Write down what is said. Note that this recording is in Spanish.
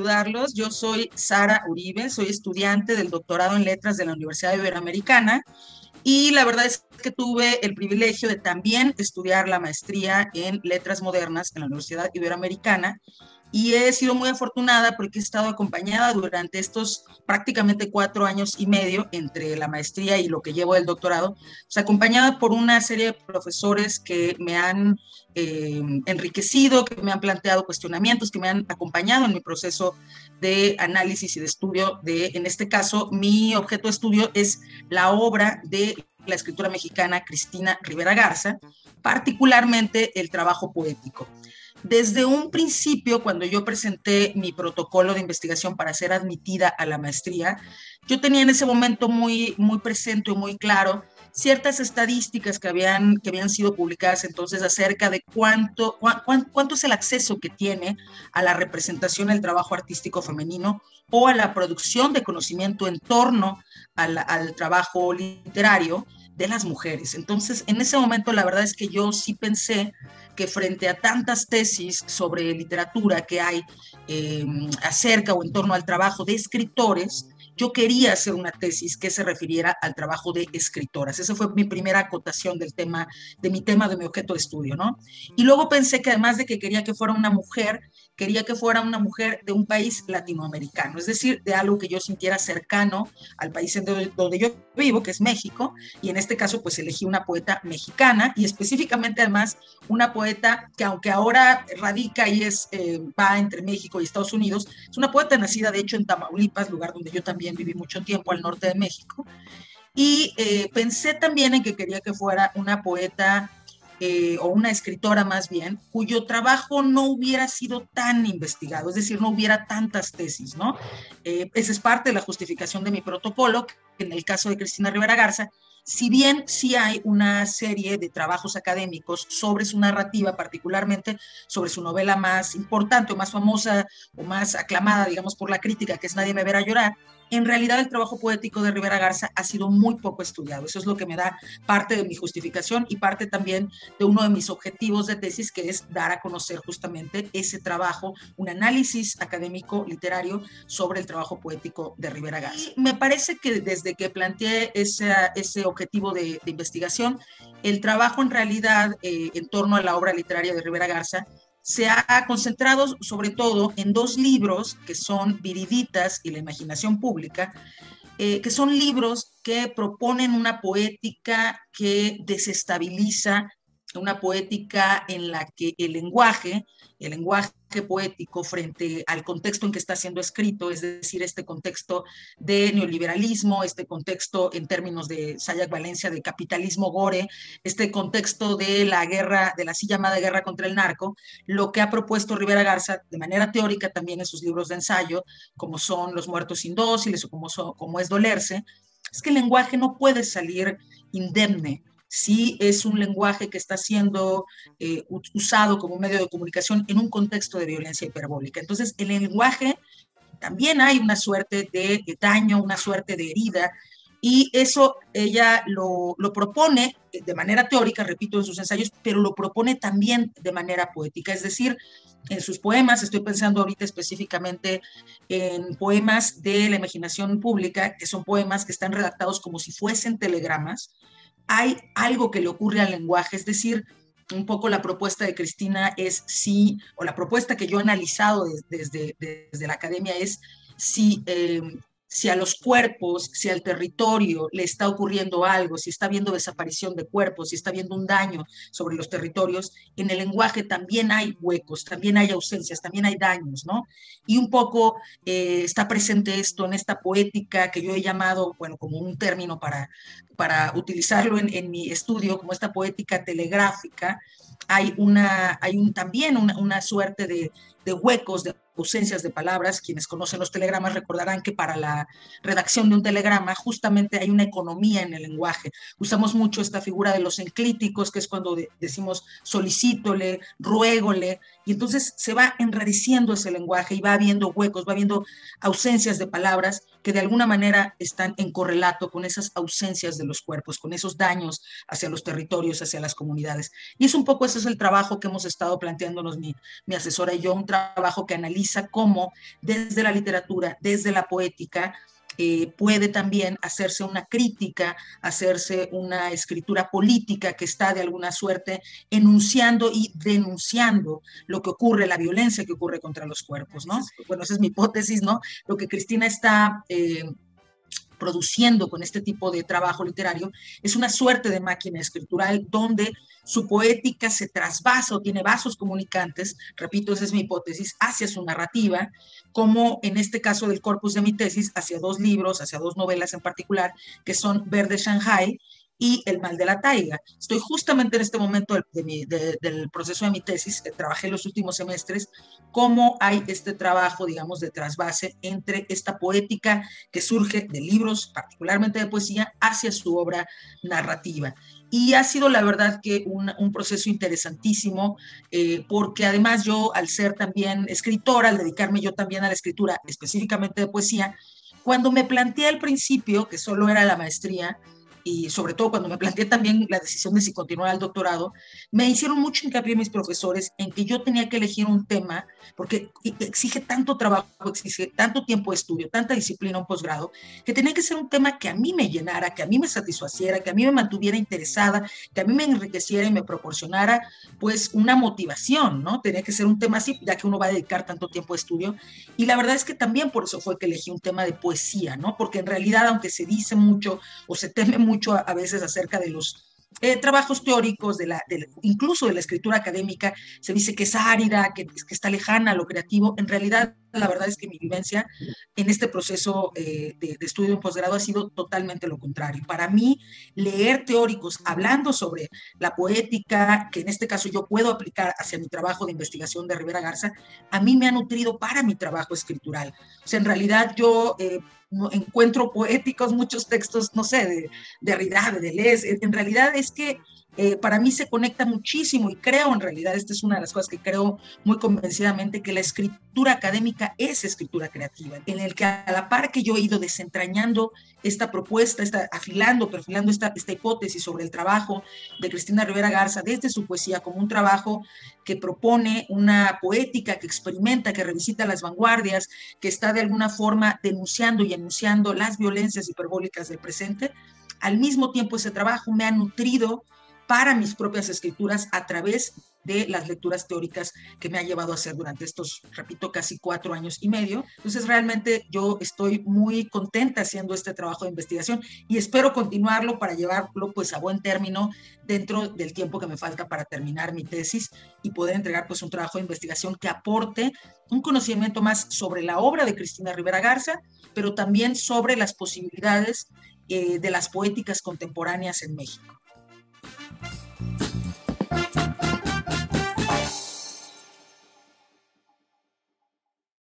saludarlos. Yo soy Sara Uribe, soy estudiante del doctorado en Letras de la Universidad Iberoamericana y la verdad es que tuve el privilegio de también estudiar la maestría en Letras Modernas en la Universidad Iberoamericana y he sido muy afortunada porque he estado acompañada durante estos prácticamente 4 años y medio entre la maestría y lo que llevo del doctorado, pues acompañada por una serie de profesores que me han enriquecido, que me han planteado cuestionamientos, que me han acompañado en mi proceso de análisis y de estudio de, en este caso, mi objeto de estudio es la obra de la escritora mexicana Cristina Rivera Garza, particularmente el trabajo poético. Desde un principio, cuando yo presenté mi protocolo de investigación para ser admitida a la maestría, yo tenía en ese momento muy presente y muy claro ciertas estadísticas que habían sido publicadas entonces acerca de cuánto es el acceso que tiene a la representación del trabajo artístico femenino o a la producción de conocimiento en torno al trabajo literario de las mujeres. Entonces, en ese momento, la verdad es que yo sí pensé que frente a tantas tesis sobre literatura que hay acerca o en torno al trabajo de escritores, yo quería hacer una tesis que se refiriera al trabajo de escritoras. Esa fue mi primera acotación del tema, de mi objeto de estudio, ¿no? Y luego pensé que además de que quería que fuera una mujer, quería que fuera una mujer de un país latinoamericano, es decir, de algo que yo sintiera cercano al país donde yo vivo, que es México, y en este caso pues elegí una poeta mexicana y específicamente además una poeta que aunque ahora radica y va entre México y Estados Unidos, es una poeta nacida de hecho en Tamaulipas, lugar donde yo también viví mucho tiempo al norte de México, y pensé también en que quería que fuera una poeta o una escritora más bien, cuyo trabajo no hubiera sido tan investigado, es decir, no hubiera tantas tesis, ¿no? Esa es parte de la justificación de mi protocolo, que en el caso de Cristina Rivera Garza, si bien sí hay una serie de trabajos académicos sobre su narrativa, particularmente sobre su novela más importante o más famosa o más aclamada, digamos, por la crítica, que es Nadie me verá llorar, en realidad el trabajo poético de Rivera Garza ha sido muy poco estudiado. Eso es lo que me da parte de mi justificación y parte también de uno de mis objetivos de tesis, que es dar a conocer justamente ese trabajo, un análisis académico literario sobre el trabajo poético de Rivera Garza. Y me parece que desde que planteé ese objetivo de investigación, el trabajo en realidad en torno a la obra literaria de Rivera Garza se ha concentrado sobre todo en dos libros que son Viriditas y La imaginación pública, que son libros que proponen una poética que desestabiliza, una poética en la que el lenguaje poético frente al contexto en que está siendo escrito, es decir, este contexto de neoliberalismo, este contexto en términos de Sayak Valencia de capitalismo gore, este contexto de la guerra, de la así llamada guerra contra el narco, lo que ha propuesto Rivera Garza de manera teórica también en sus libros de ensayo, como son Los muertos indóciles o como es Dolerse, es que el lenguaje no puede salir indemne. Sí es un lenguaje que está siendo usado como medio de comunicación en un contexto de violencia hiperbólica. Entonces, el lenguaje también hay una suerte de daño, una suerte de herida, y eso ella lo propone de manera teórica, repito, en sus ensayos, pero lo propone también de manera poética, es decir, en sus poemas, estoy pensando ahorita específicamente en poemas de la imaginación pública, que son poemas que están redactados como si fuesen telegramas. Hay algo que le ocurre al lenguaje, es decir, un poco la propuesta de Cristina es si, o la propuesta que yo he analizado desde la academia es si a los cuerpos, si al territorio le está ocurriendo algo, si está habiendo desaparición de cuerpos, si está habiendo un daño sobre los territorios, en el lenguaje también hay huecos, también hay ausencias, también hay daños, ¿no? Y un poco está presente esto en esta poética que yo he llamado, bueno, como un término para utilizarlo en mi estudio, como esta poética telegráfica. Hay también una suerte de huecos, de ausencias de palabras. Quienes conocen los telegramas recordarán que para la redacción de un telegrama justamente hay una economía en el lenguaje. Usamos mucho esta figura de los enclíticos, que es cuando decimos solicítole, ruégole, y entonces se va enrareciendo ese lenguaje y va habiendo huecos, va habiendo ausencias de palabras que de alguna manera están en correlato con esas ausencias de los cuerpos, con esos daños hacia los territorios, hacia las comunidades. Y es un poco ese es el trabajo que hemos estado planteándonos mi asesora y yo, un trabajo que analiza cómo desde la literatura, desde la poética, puede también hacerse una crítica, hacerse una escritura política que está de alguna suerte enunciando y denunciando lo que ocurre, la violencia que ocurre contra los cuerpos, ¿no? Bueno, esa es mi hipótesis, ¿no? Lo que Cristina está produciendo con este tipo de trabajo literario es una suerte de máquina escritural donde su poética se trasvasa o tiene vasos comunicantes, repito, esa es mi hipótesis, hacia su narrativa, como en este caso del corpus de mi tesis, hacia dos libros, hacia dos novelas en particular, que son Verde Shanghai y El mal de la taiga. Estoy justamente en este momento del proceso de mi tesis, que trabajé los últimos semestres, cómo hay este trabajo, digamos, de trasvase entre esta poética que surge de libros, particularmente de poesía, hacia su obra narrativa. Y ha sido, la verdad, que un proceso interesantísimo, porque además yo, al ser también escritora, al dedicarme yo también a la escritura, específicamente de poesía, cuando me planteé al principio que solo era la maestría, y sobre todo cuando me planteé también la decisión de si continuar el doctorado, me hicieron mucho hincapié mis profesores en que yo tenía que elegir un tema, porque exige tanto trabajo, exige tanto tiempo de estudio, tanta disciplina, un posgrado, que tenía que ser un tema que a mí me llenara, que a mí me satisfaciera, que a mí me mantuviera interesada, que a mí me enriqueciera y me proporcionara pues una motivación, ¿no? Tenía que ser un tema así, ya que uno va a dedicar tanto tiempo de estudio. Y la verdad es que también por eso fue que elegí un tema de poesía, ¿no? Porque en realidad, aunque se dice mucho o se teme mucho a veces acerca de los trabajos teóricos, incluso de la escritura académica, se dice que es árida, que está lejana a lo creativo. En realidad, la verdad es que mi vivencia en este proceso de estudio en posgrado ha sido totalmente lo contrario. Para mí, leer teóricos hablando sobre la poética, que en este caso yo puedo aplicar hacia mi trabajo de investigación de Rivera Garza, a mí me ha nutrido para mi trabajo escritural. O sea, en realidad yo encuentro poéticos muchos textos, no sé, de Derrida, de Deleuze. En realidad es que para mí se conecta muchísimo y creo, en realidad, esta es una de las cosas que creo muy convencidamente, que la escritura académica es escritura creativa, en el que a la par que yo he ido desentrañando esta propuesta, perfilando esta hipótesis sobre el trabajo de Cristina Rivera Garza desde su poesía como un trabajo que propone una poética que experimenta, que revisita las vanguardias, que está de alguna forma denunciando y enunciando las violencias hiperbólicas del presente. Al mismo tiempo, ese trabajo me ha nutrido para mis propias escrituras a través de las lecturas teóricas que me ha llevado a hacer durante estos, repito, casi 4 años y medio. Entonces, realmente yo estoy muy contenta haciendo este trabajo de investigación y espero continuarlo para llevarlo pues a buen término dentro del tiempo que me falta para terminar mi tesis y poder entregar pues un trabajo de investigación que aporte un conocimiento más sobre la obra de Cristina Rivera Garza, pero también sobre las posibilidades de las poéticas contemporáneas en México.